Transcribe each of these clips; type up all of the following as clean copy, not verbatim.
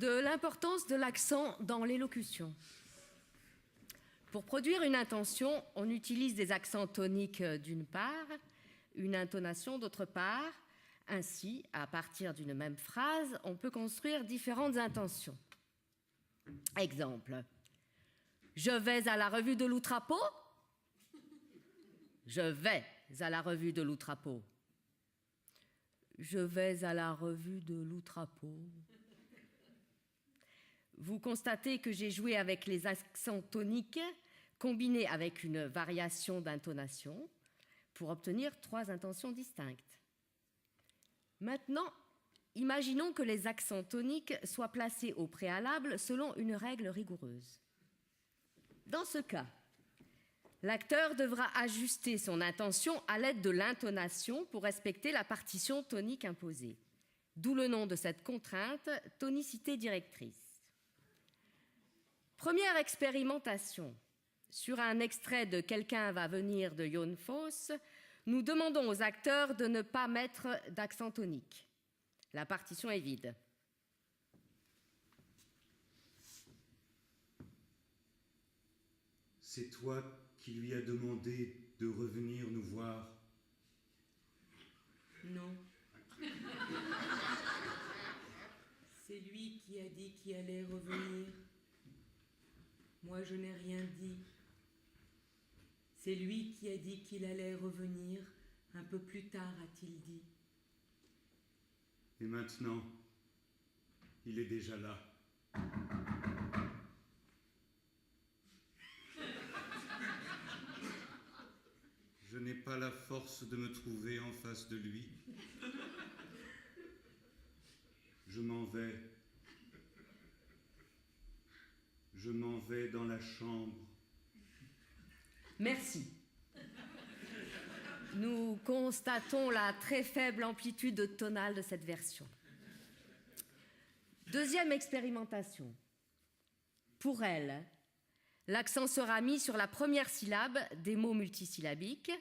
de l'importance de l'accent dans l'élocution. Pour produire une intention, on utilise des accents toniques d'une part, une intonation d'autre part. Ainsi, à partir d'une même phrase, on peut construire différentes intentions. Exemple. Je vais à la revue de l'Outrapeau. Je vais à la revue de l'Outrapeau. Je vais à la revue de l'Outrapeau. Vous constatez que j'ai joué avec les accents toniques combinés avec une variation d'intonation pour obtenir 3 intentions distinctes. Maintenant, imaginons que les accents toniques soient placés au préalable selon une règle rigoureuse. Dans ce cas, l'acteur devra ajuster son intention à l'aide de l'intonation pour respecter la partition tonique imposée. D'où le nom de cette contrainte, tonicité directrice. Première expérimentation. Sur un extrait de Quelqu'un va venir de Jon Fosse, nous demandons aux acteurs de ne pas mettre d'accent tonique. La partition est vide. C'est toi qui lui as demandé de revenir nous voir? Non. C'est lui qui a dit qu'il allait revenir. Moi, je n'ai rien dit. C'est lui qui a dit qu'il allait revenir. Un peu plus tard, a-t-il dit. Et maintenant, il est déjà là. Je n'ai pas la force de me trouver en face de lui. Je m'en vais. Je m'en vais dans la chambre. Merci. Nous constatons la très faible amplitude tonale de cette version. Deuxième expérimentation. Pour elle, l'accent sera mis sur la première syllabe des mots multisyllabiques.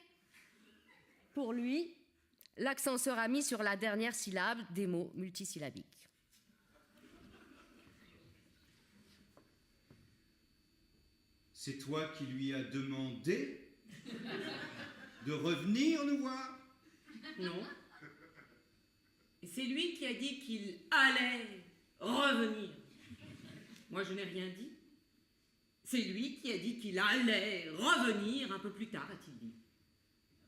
Pour lui, l'accent sera mis sur la dernière syllabe des mots multisyllabiques. C'est toi qui lui as demandé de revenir nous voir? Non. Et c'est lui qui a dit qu'il allait revenir. Moi, je n'ai rien dit. C'est lui qui a dit qu'il allait revenir un peu plus tard, a-t-il dit.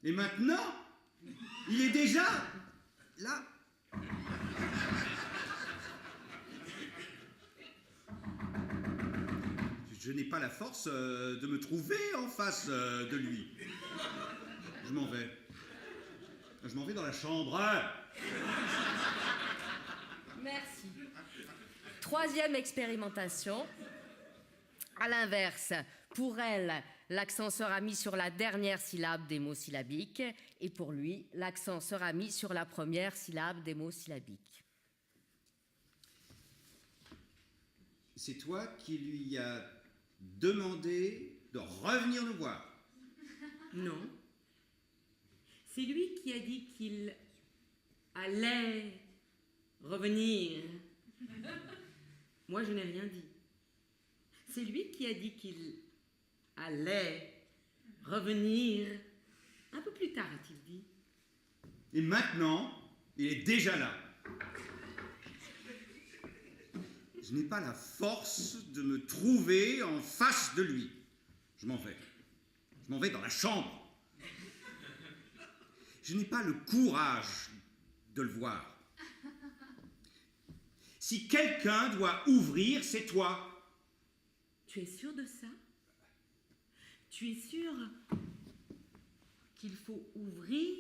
Et maintenant, il est déjà là. Je n'ai pas la force de me trouver en face de lui. Je m'en vais. Je m'en vais dans la chambre. Merci. Troisième expérimentation. À l'inverse, pour elle, l'accent sera mis sur la dernière syllabe des mots syllabiques et pour lui, l'accent sera mis sur la première syllabe des mots syllabiques. C'est toi qui lui as demandé de revenir nous voir? Non. C'est lui qui a dit qu'il allait revenir. Moi, je n'ai rien dit. C'est lui qui a dit qu'il allait revenir un peu plus tard, a-t-il dit. Et maintenant, il est déjà là. Je n'ai pas la force de me trouver en face de lui. Je m'en vais. Je m'en vais dans la chambre. Je n'ai pas le courage de le voir. Si quelqu'un doit ouvrir, c'est toi. Tu es sûr de ça? Tu es sûr qu'il faut ouvrir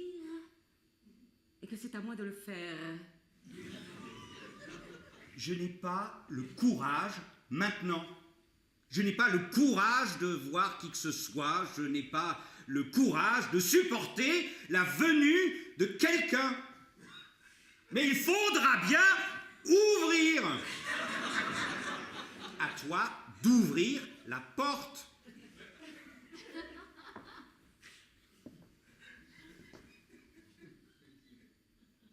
et que c'est à moi de le faire? Je n'ai pas le courage maintenant. Je n'ai pas le courage de voir qui que ce soit. Je n'ai pas le courage de supporter la venue de quelqu'un. Mais il faudra bien ouvrir. À toi d'ouvrir la porte.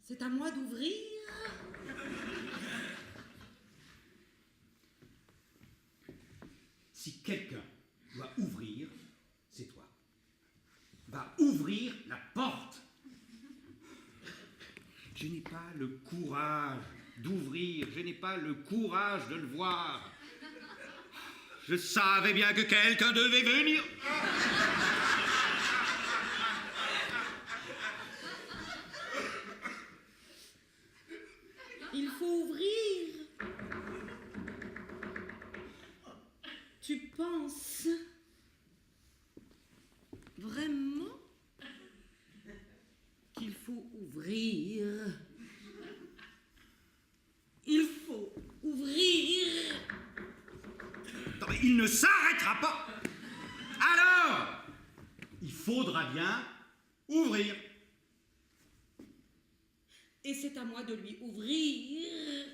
C'est à moi d'ouvrir? Je n'ai pas le courage d'ouvrir, je n'ai pas le courage de le voir. Je savais bien que quelqu'un devait venir. Il faut ouvrir. Tu penses vraiment qu'il faut ouvrir? Il faut ouvrir. Non, mais il ne s'arrêtera pas. Alors, il faudra bien ouvrir. Et c'est à moi de lui ouvrir.